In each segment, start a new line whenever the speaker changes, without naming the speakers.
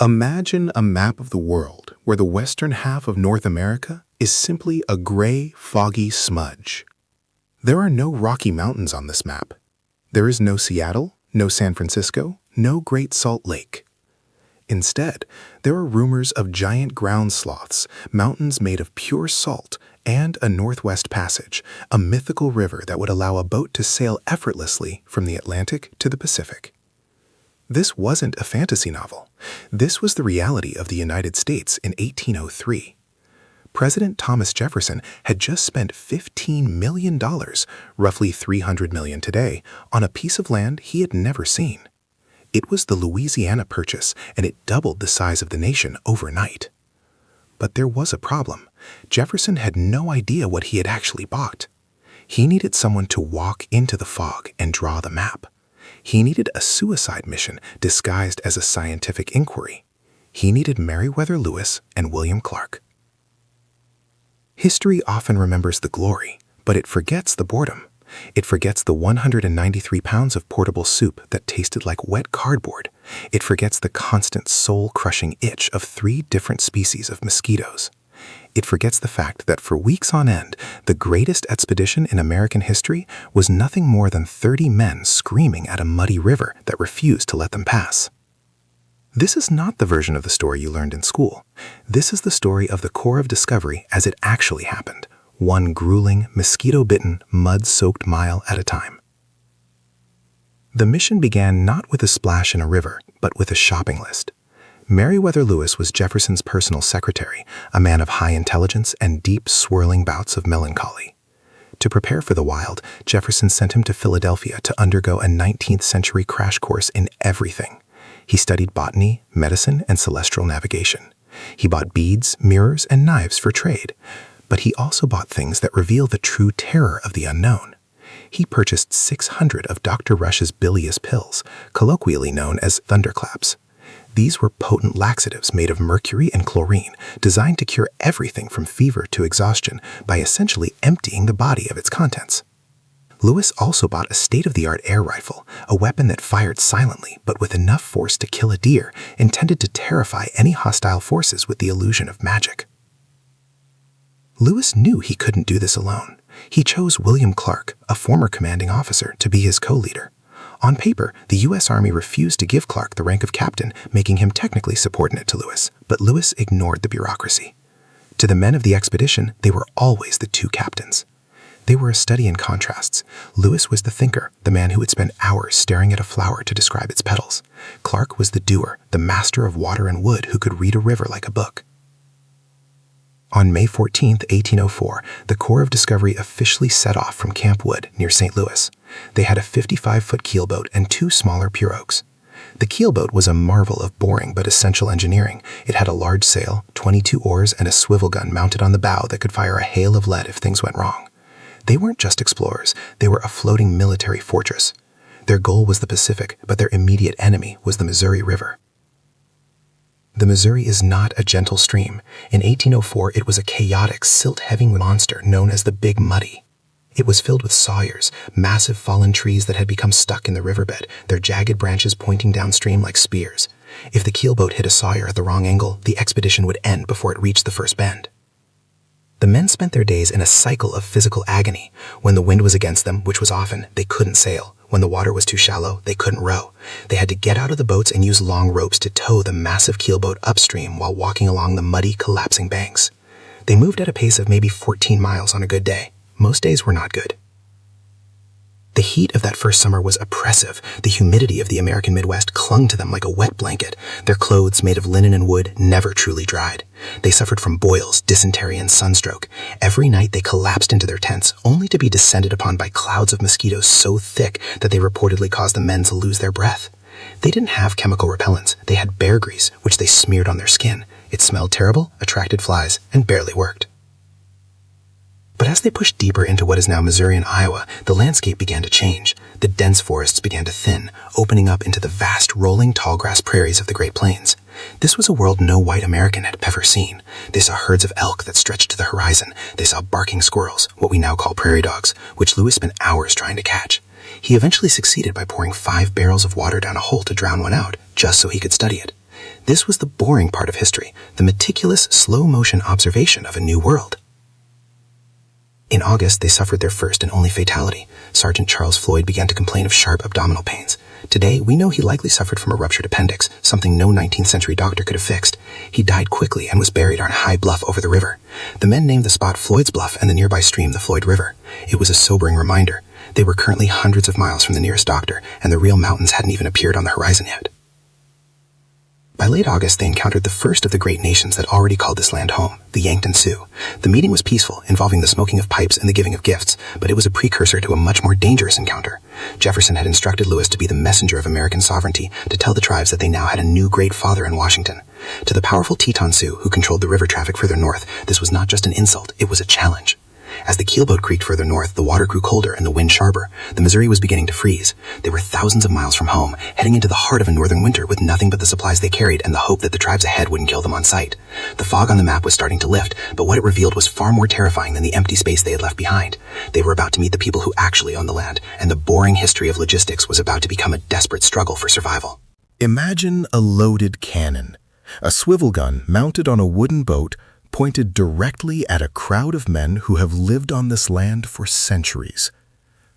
Imagine a map of the world where the western half of North America is simply a gray, foggy smudge. There are no Rocky Mountains on this map. There is no Seattle, no San Francisco, no Great Salt Lake. Instead, there are rumors of giant ground sloths, mountains made of pure salt, and a Northwest Passage, a mythical river that would allow a boat to sail effortlessly from the Atlantic to the Pacific. This wasn't a fantasy novel. This was the reality of the United States in 1803. President Thomas Jefferson had just spent $15 million, roughly $300 million today, on a piece of land he had never seen. It was the Louisiana Purchase, and it doubled the size of the nation overnight. But there was a problem. Jefferson had no idea what he had actually bought. He needed someone to walk into the fog and draw the map. He needed a suicide mission disguised as a scientific inquiry. He needed Meriwether Lewis and William Clark. History often remembers the glory, but it forgets the boredom. It forgets the 193 pounds of portable soup that tasted like wet cardboard. It forgets the constant soul-crushing itch of 3 different species of mosquitoes. It forgets the fact that for weeks on end, the greatest expedition in American history was nothing more than 30 men screaming at a muddy river that refused to let them pass. This is not the version of the story you learned in school. This is the story of the Corps of Discovery as it actually happened, one grueling, mosquito-bitten, mud-soaked mile at a time. The mission began not with a splash in a river, but with a shopping list. Meriwether Lewis was Jefferson's personal secretary, a man of high intelligence and deep, swirling bouts of melancholy. To prepare for the wild, Jefferson sent him to Philadelphia to undergo a 19th century crash course in everything. He studied botany, medicine, and celestial navigation. He bought beads, mirrors, and knives for trade. But he also bought things that reveal the true terror of the unknown. He purchased 600 of Dr. Rush's bilious pills, colloquially known as thunderclaps. These were potent laxatives made of mercury and chlorine, designed to cure everything from fever to exhaustion by essentially emptying the body of its contents. Lewis also bought a state-of-the-art air rifle, a weapon that fired silently but with enough force to kill a deer, intended to terrify any hostile forces with the illusion of magic. Lewis knew he couldn't do this alone. He chose William Clark, a former commanding officer, to be his co-leader. On paper, the U.S. Army refused to give Clark the rank of captain, making him technically subordinate to Lewis, but Lewis ignored the bureaucracy. To the men of the expedition, they were always the 2 captains. They were a study in contrasts. Lewis was the thinker, the man who would spend hours staring at a flower to describe its petals. Clark was the doer, the master of water and wood who could read a river like a book. On May 14, 1804, the Corps of Discovery officially set off from Camp Wood near St. Louis. They had a 55-foot keelboat and 2 smaller pirogues. The keelboat was a marvel of boring but essential engineering. It had a large sail, 22 oars, and a swivel gun mounted on the bow that could fire a hail of lead if things went wrong. They weren't just explorers, they were a floating military fortress. Their goal was the Pacific, but their immediate enemy was the Missouri River. The Missouri is not a gentle stream. In 1804, it was a chaotic, silt-heavy monster known as the Big Muddy. It was filled with sawyers, massive fallen trees that had become stuck in the riverbed, their jagged branches pointing downstream like spears. If the keelboat hit a sawyer at the wrong angle, the expedition would end before it reached the first bend. The men spent their days in a cycle of physical agony. When the wind was against them, which was often, they couldn't sail. When the water was too shallow, they couldn't row. They had to get out of the boats and use long ropes to tow the massive keelboat upstream while walking along the muddy, collapsing banks. They moved at a pace of maybe 14 miles on a good day. Most days were not good. The heat of that first summer was oppressive. The humidity of the American Midwest clung to them like a wet blanket. Their clothes, made of linen and wood, never truly dried. They suffered from boils, dysentery, and sunstroke. Every night they collapsed into their tents, only to be descended upon by clouds of mosquitoes so thick that they reportedly caused the men to lose their breath. They didn't have chemical repellents. They had bear grease, which they smeared on their skin. It smelled terrible, attracted flies, and barely worked. But as they pushed deeper into what is now Missouri and Iowa, the landscape began to change. The dense forests began to thin, opening up into the vast, rolling tallgrass prairies of the Great Plains. This was a world no white American had ever seen. They saw herds of elk that stretched to the horizon. They saw barking squirrels, what we now call prairie dogs, which Lewis spent hours trying to catch. He eventually succeeded by pouring 5 barrels of water down a hole to drown one out, just so he could study it. This was the boring part of history, the meticulous, slow-motion observation of a new world. In August, they suffered their first and only fatality. Sergeant Charles Floyd began to complain of sharp abdominal pains. Today, we know he likely suffered from a ruptured appendix, something no 19th century doctor could have fixed. He died quickly and was buried on a high bluff over the river. The men named the spot Floyd's Bluff and the nearby stream the Floyd River. It was a sobering reminder. They were currently hundreds of miles from the nearest doctor, and the real mountains hadn't even appeared on the horizon yet. By late August, they encountered the first of the great nations that already called this land home, the Yankton Sioux. The meeting was peaceful, involving the smoking of pipes and the giving of gifts, but it was a precursor to a much more dangerous encounter. Jefferson had instructed Lewis to be the messenger of American sovereignty, to tell the tribes that they now had a new great father in Washington. To the powerful Teton Sioux, who controlled the river traffic further north, this was not just an insult, it was a challenge. As the keelboat creaked further north, the water grew colder and the wind sharper. The Missouri was beginning to freeze. They were thousands of miles from home, heading into the heart of a northern winter with nothing but the supplies they carried and the hope that the tribes ahead wouldn't kill them on sight. The fog on the map was starting to lift, but what it revealed was far more terrifying than the empty space they had left behind. They were about to meet the people who actually owned the land, and the boring history of logistics was about to become a desperate struggle for survival.
Imagine a loaded cannon, a swivel gun mounted on a wooden boat pointed directly at a crowd of men who have lived on this land for centuries.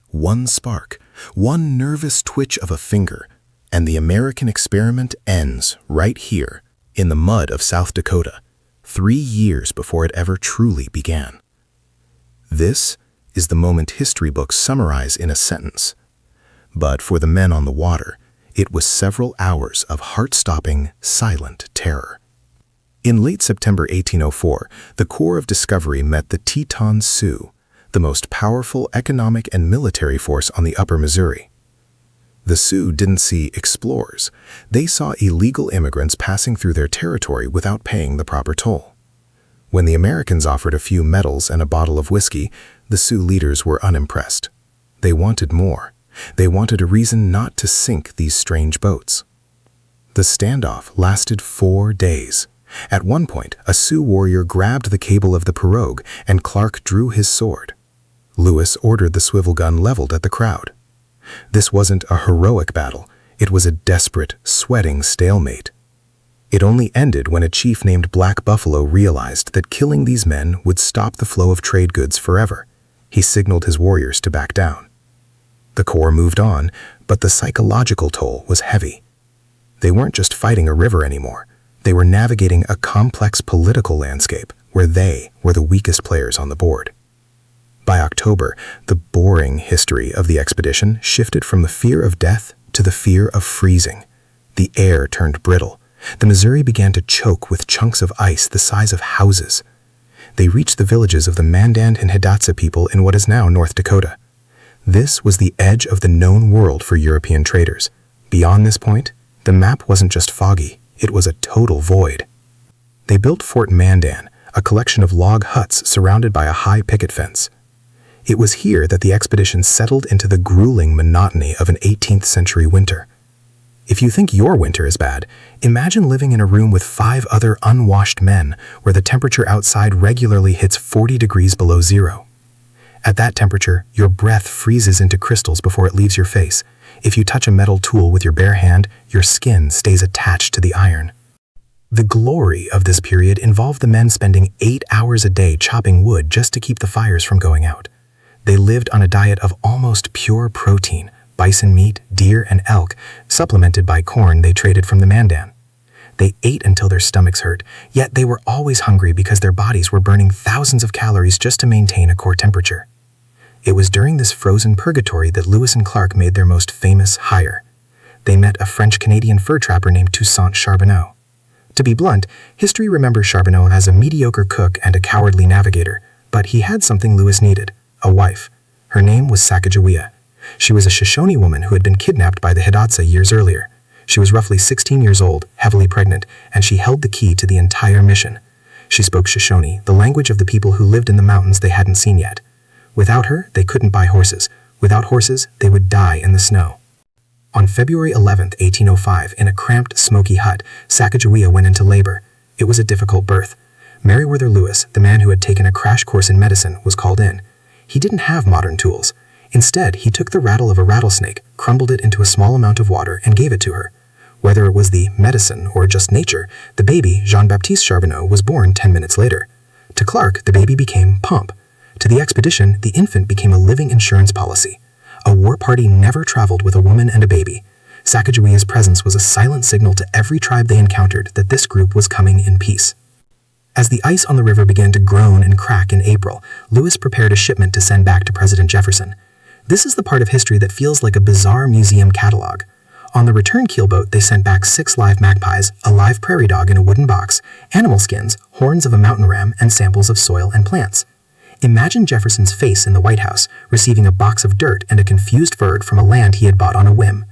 One spark, one nervous twitch of a finger, and the American experiment ends right here in the mud of South Dakota, 3 years before it ever truly began. This is the moment history books summarize in a sentence. But for the men on the water, it was several hours of heart-stopping, silent terror. In late September 1804, the Corps of Discovery met the Teton Sioux, the most powerful economic and military force on the upper Missouri. The Sioux didn't see explorers. They saw illegal immigrants passing through their territory without paying the proper toll. When the Americans offered a few medals and a bottle of whiskey, the Sioux leaders were unimpressed. They wanted more. They wanted a reason not to sink these strange boats. The standoff lasted 4 days. At one point, a Sioux warrior grabbed the cable of the pirogue, and Clark drew his sword. Lewis ordered the swivel gun leveled at the crowd. This wasn't a heroic battle. It was a desperate, sweating stalemate. It only ended when a chief named Black Buffalo realized that killing these men would stop the flow of trade goods forever. He signaled his warriors to back down. The Corps moved on, but the psychological toll was heavy. They weren't just fighting a river anymore. They were navigating a complex political landscape where they were the weakest players on the board. By October, the boring history of the expedition shifted from the fear of death to the fear of freezing. The air turned brittle. The Missouri began to choke with chunks of ice the size of houses. They reached the villages of the Mandan and Hidatsa people in what is now North Dakota. This was the edge of the known world for European traders. Beyond this point, the map wasn't just foggy. It was a total void. They built Fort Mandan, a collection of log huts surrounded by a high picket fence. It was here that the expedition settled into the grueling monotony of an 18th century winter. If you think your winter is bad, imagine living in a room with 5 other unwashed men where the temperature outside regularly hits 40 degrees below zero. At that temperature, your breath freezes into crystals before it leaves your face. If you touch a metal tool with your bare hand, your skin stays attached to the iron. The glory of this period involved the men spending 8 hours a day chopping wood just to keep the fires from going out. They lived on a diet of almost pure protein, bison meat, deer, and elk, supplemented by corn they traded from the Mandan. They ate until their stomachs hurt, yet they were always hungry because their bodies were burning thousands of calories just to maintain a core temperature. It was during this frozen purgatory that Lewis and Clark made their most famous hire. They met a French-Canadian fur trapper named Toussaint Charbonneau. To be blunt, history remembers Charbonneau as a mediocre cook and a cowardly navigator, but he had something Lewis needed, a wife. Her name was Sacagawea. She was a Shoshone woman who had been kidnapped by the Hidatsa years earlier. She was roughly 16 years old, heavily pregnant, and she held the key to the entire mission. She spoke Shoshone, the language of the people who lived in the mountains they hadn't seen yet. Without her, they couldn't buy horses. Without horses, they would die in the snow. On February 11, 1805, in a cramped, smoky hut, Sacagawea went into labor. It was a difficult birth. Meriwether Lewis, the man who had taken a crash course in medicine, was called in. He didn't have modern tools. Instead, he took the rattle of a rattlesnake, crumbled it into a small amount of water, and gave it to her.
Whether it was the medicine or just nature, the baby, Jean-Baptiste Charbonneau, was born 10 minutes later. To Clark, the baby became Pump. To the expedition, the infant became a living insurance policy. A war party never traveled with a woman and a baby. Sacagawea's presence was a silent signal to every tribe they encountered that this group was coming in peace. As the ice on the river began to groan and crack in April, Lewis prepared a shipment to send back to President Jefferson. This is the part of history that feels like a bizarre museum catalog. On the return keelboat, they sent back 6 live magpies, a live prairie dog in a wooden box, animal skins, horns of a mountain ram, and samples of soil and plants. Imagine Jefferson's face in the White House, receiving a box of dirt and a confused bird from a land he had bought on a whim.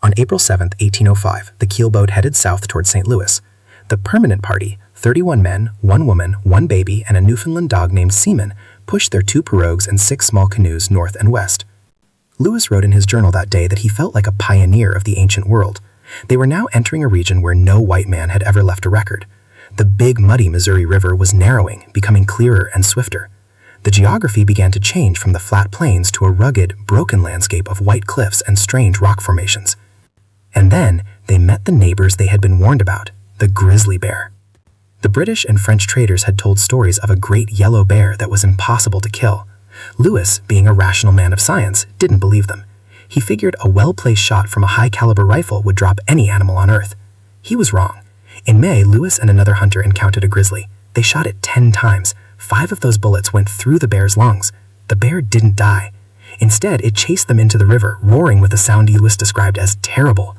On April 7, 1805, the keelboat headed south toward St. Louis. The permanent party, 31 men, 1 woman, 1 baby, and a Newfoundland dog named Seaman, pushed their 2 pirogues and 6 small canoes north and west. Lewis wrote in his journal that day that he felt like a pioneer of the ancient world. They were now entering a region where no white man had ever left a record. The big, muddy Missouri River was narrowing, becoming clearer and swifter. The geography began to change from the flat plains to a rugged, broken landscape of white cliffs and strange rock formations. And then they met the neighbors they had been warned about, the grizzly bear. The British and French traders had told stories of a great yellow bear that was impossible to kill. Lewis, being a rational man of science, didn't believe them. He figured a well-placed shot from a high-caliber rifle would drop any animal on Earth. He was wrong. In May, Lewis and another hunter encountered a grizzly. They shot it 10 times. 5 of those bullets went through the bear's lungs. The bear didn't die. Instead, it chased them into the river, roaring with a sound Lewis described as terrible.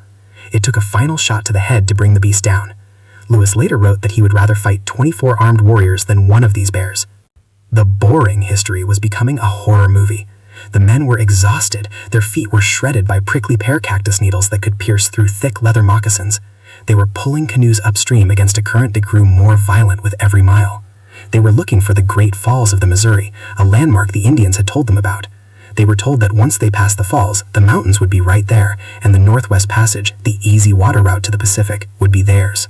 It took a final shot to the head to bring the beast down. Lewis later wrote that he would rather fight 24 armed warriors than one of these bears. The boring history was becoming a horror movie. The men were exhausted. Their feet were shredded by prickly pear cactus needles that could pierce through thick leather moccasins. They were pulling canoes upstream against a current that grew more violent with every mile. They were looking for the Great Falls of the Missouri, a landmark the Indians had told them about. They were told that once they passed the falls, the mountains would be right there, and the Northwest Passage, the easy water route to the Pacific, would be theirs.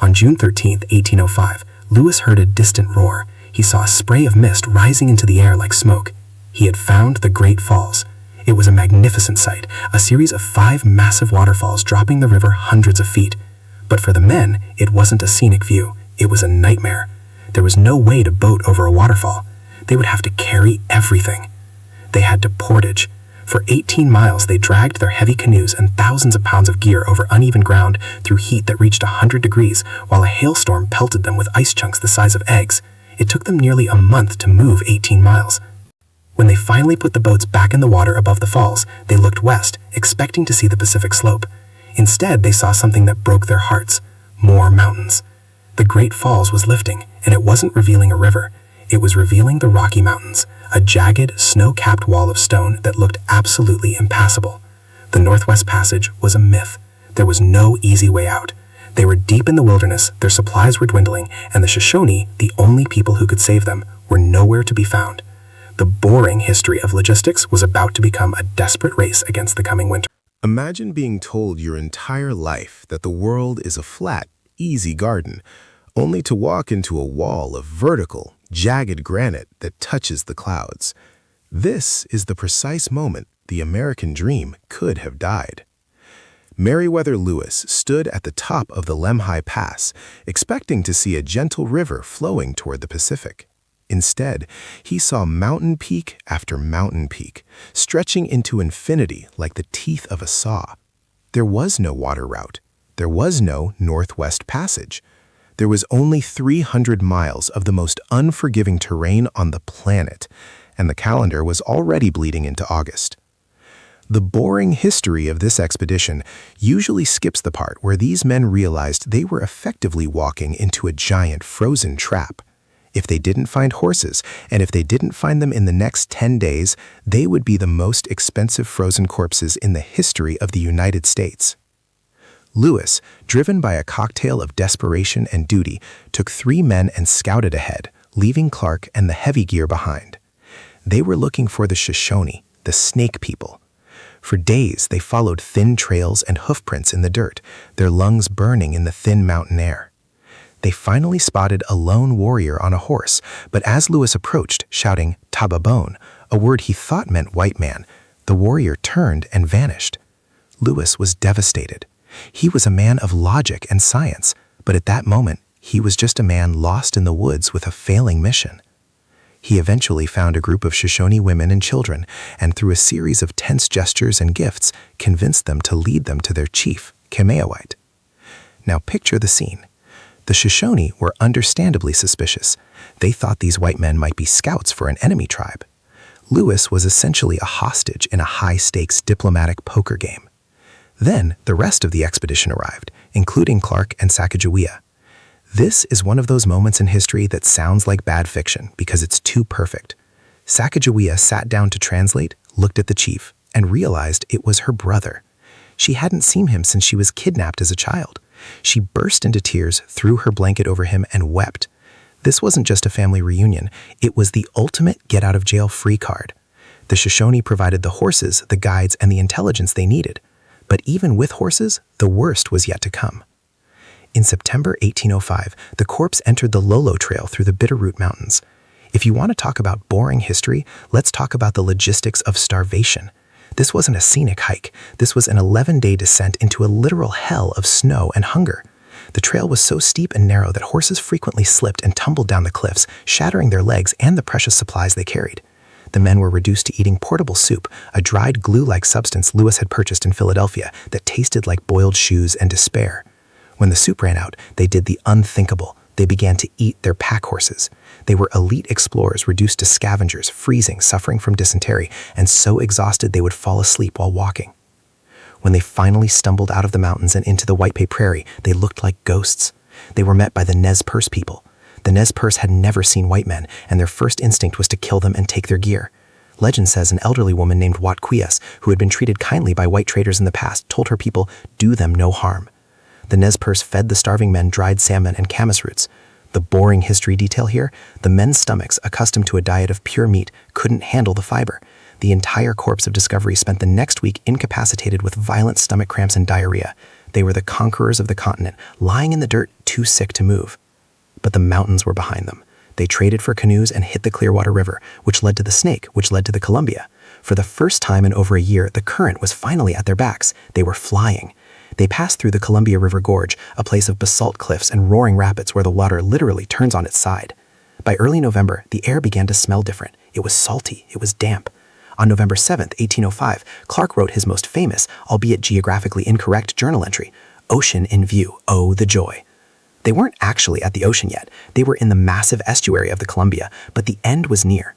On June 13, 1805, Lewis heard a distant roar. He saw a spray of mist rising into the air like smoke. He had found the Great Falls. It was a magnificent sight, a series of 5 massive waterfalls dropping the river hundreds of feet. But for the men, it wasn't a scenic view. It was a nightmare. There was no way to boat over a waterfall. They would have to carry everything. They had to portage. For 18 miles, they dragged their heavy canoes and thousands of pounds of gear over uneven ground through heat that reached 100 degrees, while a hailstorm pelted them with ice chunks the size of eggs. It took them nearly a month to move 18 miles. When they finally put the boats back in the water above the falls, they looked west, expecting to see the Pacific slope. Instead, they saw something that broke their hearts: more mountains. The Great Falls was lifting, and it wasn't revealing a river. It was revealing the Rocky Mountains, a jagged, snow-capped wall of stone that looked absolutely impassable. The Northwest Passage was a myth. There was no easy way out. They were deep in the wilderness, their supplies were dwindling, and the Shoshone, the only people who could save them, were nowhere to be found. The boring history of logistics was about to become a desperate race against the coming winter.
Imagine being told your entire life that the world is a flat, easy garden, only to walk into a wall of vertical, jagged granite that touches the clouds. This is the precise moment the American dream could have died. Meriwether Lewis stood at the top of the Lemhi Pass, expecting to see a gentle river flowing toward the Pacific. Instead, he saw mountain peak after mountain peak, stretching into infinity like the teeth of a saw. There was no water route. There was no Northwest Passage. There was only 300 miles of the most unforgiving terrain on the planet, and the calendar was already bleeding into August. The boring history of this expedition usually skips the part where these men realized they were effectively walking into a giant frozen trap. If they didn't find horses, and if they didn't find them in the next 10 days, they would be the most expensive frozen corpses in the history of the United States. Lewis, driven by a cocktail of desperation and duty, took 3 men and scouted ahead, leaving Clark and the heavy gear behind. They were looking for the Shoshone, the Snake People. For days, they followed thin trails and hoofprints in the dirt, their lungs burning in the thin mountain air. They finally spotted a lone warrior on a horse, but as Lewis approached, shouting "Tababone," a word he thought meant white man, the warrior turned and vanished. Lewis was devastated.
He was a man of logic and science, but at that moment, he was just a man lost in the woods with a failing mission. He eventually found a group of Shoshone women and children, and through a series of tense gestures and gifts, convinced them to lead them to their chief, Kameawite. Now picture the scene. The Shoshone were understandably suspicious. They thought these white men might be scouts for an enemy tribe. Lewis was essentially a hostage in a high-stakes diplomatic poker game. Then the rest of the expedition arrived, including Clark and Sacagawea. This is one of those moments in history that sounds like bad fiction because it's too perfect. Sacagawea sat down to translate, looked at the chief, and realized it was her brother. She hadn't seen him since she was kidnapped as a child. She burst into tears, threw her blanket over him, and wept. This wasn't just a family reunion, it was the ultimate get-out-of-jail-free card. The Shoshone provided the horses, the guides, and the intelligence they needed. But even with horses, the worst was yet to come. In September 1805, the corps entered the Lolo Trail through the Bitterroot Mountains. If you want to talk about boring history, let's talk about the logistics of starvation. This wasn't a scenic hike. This was an 11-day descent into a literal hell of snow and hunger. The trail was so steep and narrow that horses frequently slipped and tumbled down the cliffs, shattering their legs and the precious supplies they carried. The men were reduced to eating portable soup, a dried glue-like substance Lewis had purchased in Philadelphia that tasted like boiled shoes and despair. When the soup ran out, they did the unthinkable. They began to eat their pack horses. They were elite explorers reduced to scavengers, freezing, suffering from dysentery, and so exhausted they would fall asleep while walking. When they finally stumbled out of the mountains and into the White Pay Prairie, they looked like ghosts. They were met by the Nez Perce people. The Nez Perce had never seen white men, and their first instinct was to kill them and take their gear. Legend says an elderly woman named Watquias, who had been treated kindly by white traders in the past, told her people, "Do them no harm." The Nez Perce fed the starving men dried salmon and camas roots. The boring history detail here, the men's stomachs, accustomed to a diet of pure meat, couldn't handle the fiber. The entire Corps of Discovery spent the next week incapacitated with violent stomach cramps and diarrhea. They were the conquerors of the continent, lying in the dirt, too sick to move. But the mountains were behind them. They traded for canoes and hit the Clearwater River, which led to the Snake, which led to the Columbia. For the first time in over a year, the current was finally at their backs. They were flying. They passed through the Columbia River Gorge, a place of basalt cliffs and roaring rapids where the water literally turns on its side. By early November, the air began to smell different. It was salty. It was damp. On November 7, 1805, Clark wrote his most famous, albeit geographically incorrect, journal entry, "Ocean in view. Oh, the joy." They weren't actually at the ocean yet. They were in the massive estuary of the Columbia, but the end was near.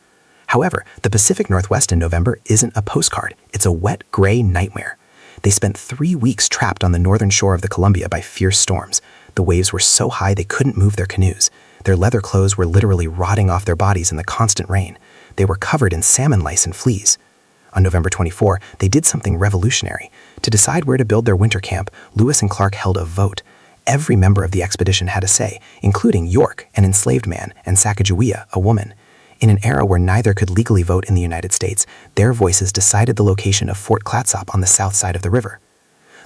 However, the Pacific Northwest in November isn't a postcard. It's a wet, gray nightmare. They spent 3 weeks trapped on the northern shore of the Columbia by fierce storms. The waves were so high they couldn't move their canoes. Their leather clothes were literally rotting off their bodies in the constant rain. They were covered in salmon lice and fleas. On November 24, they did something revolutionary. To decide where to build their winter camp, Lewis and Clark held a vote. Every member of the expedition had a say, including York, an enslaved man, and Sacagawea, a woman. In an era where neither could legally vote in the United States, their voices decided the location of Fort Clatsop on the south side of the river.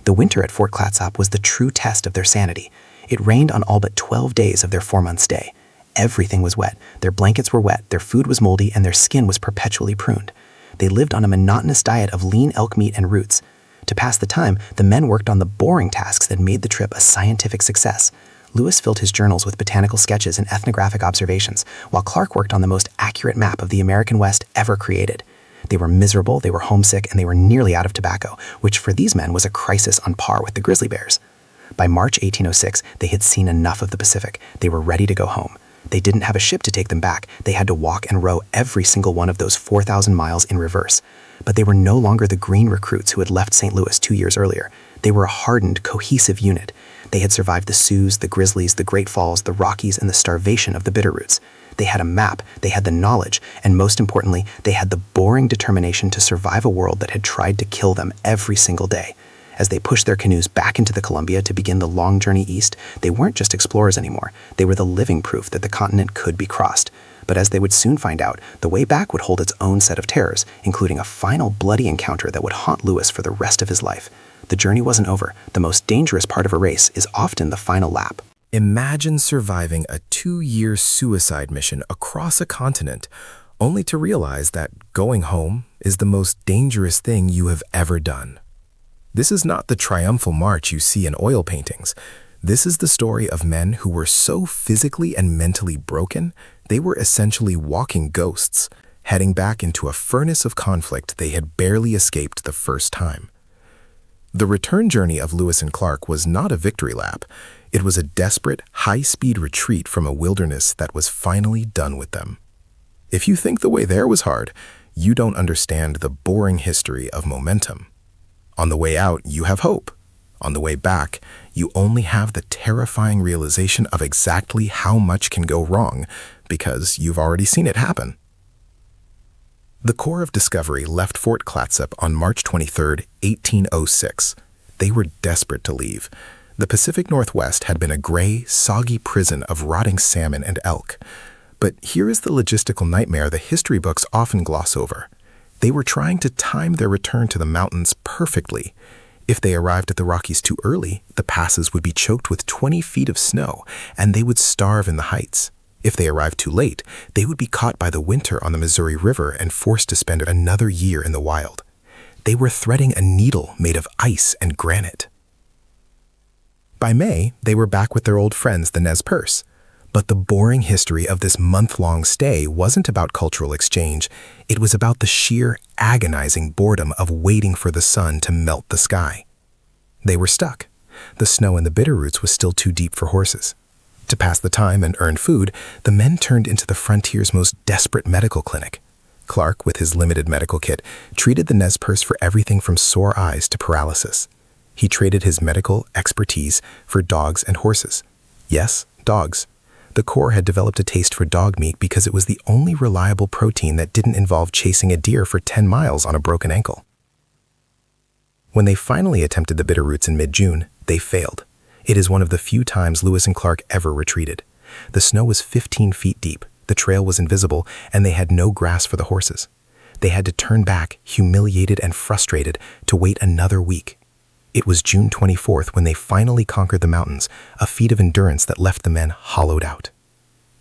The winter at Fort Clatsop was the true test of their sanity. It rained on all but 12 days of their 4-month stay. Everything was wet. Their blankets were wet, their food was moldy, and their skin was perpetually pruned. They lived on a monotonous diet of lean elk meat and roots. To pass the time, the men worked on the boring tasks that made the trip a scientific success. Lewis filled his journals with botanical sketches and ethnographic observations, while Clark worked on the most accurate map of the American West ever created. They were miserable, they were homesick, and they were nearly out of tobacco, which for these men was a crisis on par with the grizzly bears. By March 1806, they had seen enough of the Pacific. They were ready to go home. They didn't have a ship to take them back. They had to walk and row every single one of those 4,000 miles in reverse. But they were no longer the green recruits who had left St. Louis 2 years earlier. They were a hardened, cohesive unit. They had survived the Sioux, the Grizzlies, the Great Falls, the Rockies, and the starvation of the Bitterroots. They had a map, they had the knowledge, and most importantly, they had the boring determination to survive a world that had tried to kill them every single day. As they pushed their canoes back into the Columbia to begin the long journey east, they weren't just explorers anymore. They were the living proof that the continent could be crossed. But as they would soon find out, the way back would hold its own set of terrors, including a final bloody encounter that would haunt Lewis for the rest of his life. The journey wasn't over. The most dangerous part of a race is often the final lap.
Imagine surviving a 2-year suicide mission across a continent, only to realize that going home is the most dangerous thing you have ever done. This is not the triumphal march you see in oil paintings. This is the story of men who were so physically and mentally broken, they were essentially walking ghosts, heading back into a furnace of conflict they had barely escaped the first time. The return journey of Lewis and Clark was not a victory lap. It was a desperate, high-speed retreat from a wilderness that was finally done with them. If you think the way there was hard, you don't understand the boring history of momentum. On the way out, you have hope. On the way back, you only have the terrifying realization of exactly how much can go wrong because you've already seen it happen. The Corps of Discovery left Fort Clatsop on March 23, 1806. They were desperate to leave. The Pacific Northwest had been a gray, soggy prison of rotting salmon and elk. But here is the logistical nightmare the history books often gloss over. They were trying to time their return to the mountains perfectly. If they arrived at the Rockies too early, the passes would be choked with 20 feet of snow, and they would starve in the heights. If they arrived too late, they would be caught by the winter on the Missouri River and forced to spend another year in the wild. They were threading a needle made of ice and granite. By May, they were back with their old friends, the Nez Perce. But the boring history of this month-long stay wasn't about cultural exchange. It was about the sheer, agonizing boredom of waiting for the sun to melt the sky. They were stuck. The snow in the Bitterroots was still too deep for horses. To pass the time and earn food, the men turned into the frontier's most desperate medical clinic. Clark, with his limited medical kit, treated the Nez Perce for everything from sore eyes to paralysis. He traded his medical expertise for dogs and horses. Yes, dogs. The Corps had developed a taste for dog meat because it was the only reliable protein that didn't involve chasing a deer for 10 miles on a broken ankle. When they finally attempted the Bitterroots in mid-June, they failed. It is one of the few times Lewis and Clark ever retreated. The snow was 15 feet deep, the trail was invisible, and they had no grass for the horses. They had to turn back, humiliated and frustrated, to wait another week. It was June 24th when they finally conquered the mountains, a feat of endurance that left the men hollowed out.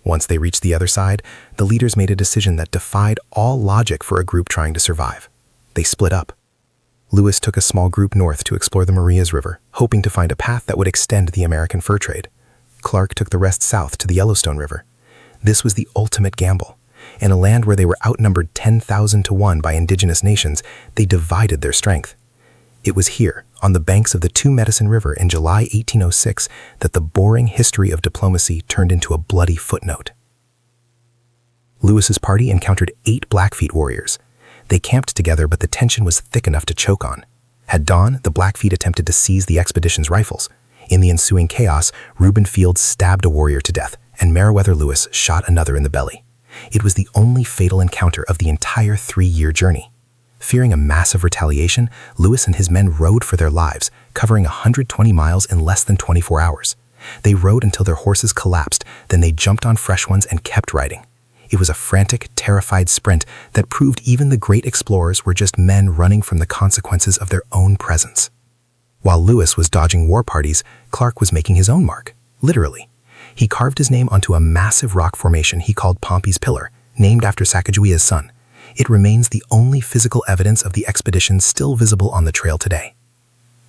Once they reached the other side, the leaders made a decision that defied all logic for a group trying to survive. They split up. Lewis took a small group north to explore the Marias River, hoping to find a path that would extend the American fur trade. Clark took the rest south to the Yellowstone River. This was the ultimate gamble. In a land where they were outnumbered 10,000 to 1 by indigenous nations, they divided their strength. It was here, on the banks of the Two Medicine River in July 1806, that the boring history of diplomacy turned into a bloody footnote. Lewis's party encountered 8 Blackfeet warriors. They camped together, but the tension was thick enough to choke on. At dawn, the Blackfeet attempted to seize the expedition's rifles. In the ensuing chaos, Reuben Fields stabbed a warrior to death, and Meriwether Lewis shot another in the belly. It was the only fatal encounter of the entire 3-year journey. Fearing a massive retaliation, Lewis and his men rode for their lives, covering 120 miles in less than 24 hours. They rode until their horses collapsed, then they jumped on fresh ones and kept riding. It was a frantic, terrified sprint that proved even the great explorers were just men running from the consequences of their own presence. While Lewis was dodging war parties, Clark was making his own mark, literally. He carved his name onto a massive rock formation he called Pompey's Pillar, named after Sacagawea's son. It remains the only physical evidence of the expedition still visible on the trail today.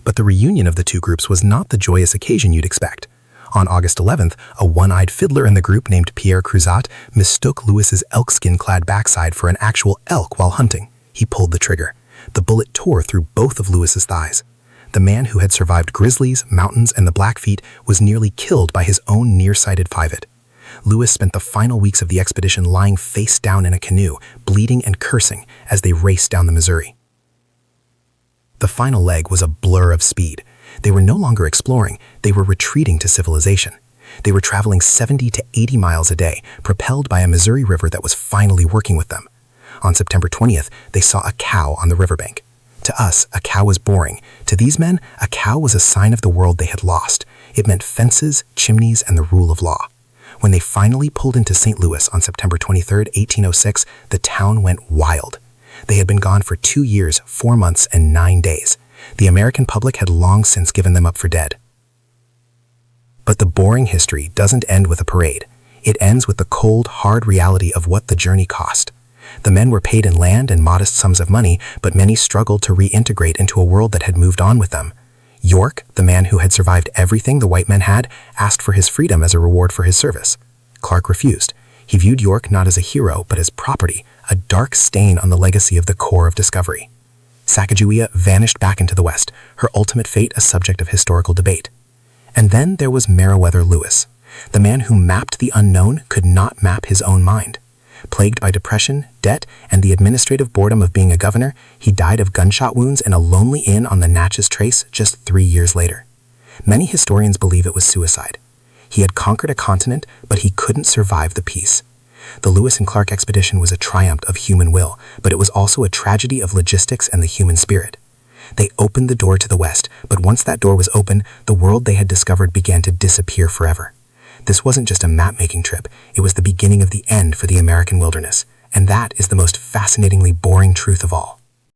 But the reunion of the two groups was not the joyous occasion you'd expect. On August 11th, a one-eyed fiddler in the group named Pierre Cruzat mistook Lewis's elkskin-clad backside for an actual elk while hunting. He pulled the trigger. The bullet tore through both of Lewis's thighs. The man who had survived grizzlies, mountains, and the Blackfeet was nearly killed by his own nearsighted pivot. Lewis spent the final weeks of the expedition lying face down in a canoe, bleeding and cursing as they raced down the Missouri. The final leg was a blur of speed. They were no longer exploring, they were retreating to civilization. They were traveling 70 to 80 miles a day, propelled by a Missouri River that was finally working with them. On September 20th, they saw a cow on the riverbank. To us, a cow was boring. To these men, a cow was a sign of the world they had lost. It meant fences, chimneys, and the rule of law. When they finally pulled into St. Louis on September 23, 1806, the town went wild. They had been gone for 2 years, 4 months, and 9 days. The American public had long since given them up for dead. But the boring history doesn't end with a parade. It ends with the cold, hard reality of what the journey cost.
The men were paid in land and modest sums of money, but many struggled to reintegrate into a world that had moved on with them. York, the man who had survived everything the white men had, asked for his freedom as a reward for his service. Clark refused. He viewed York not as a hero, but as property, a dark stain on the legacy of the Corps of Discovery. Sacagawea vanished back into the West, her ultimate fate a subject of historical debate. And then there was Meriwether Lewis. The man who mapped the unknown could not map his own mind. Plagued by depression, debt, and the administrative boredom of being a governor, he died of gunshot wounds in a lonely inn on the Natchez Trace just 3 years later. Many historians believe it was suicide. He had conquered a continent, but he couldn't survive the peace. The Lewis and Clark expedition was a triumph of human will, but it was also a tragedy of logistics and the human spirit. They opened the door to the West, but once that door was open, the world they had discovered began to disappear forever. This wasn't just a map-making trip, it was the beginning of the end for the American wilderness, and that is the most fascinatingly boring truth of all.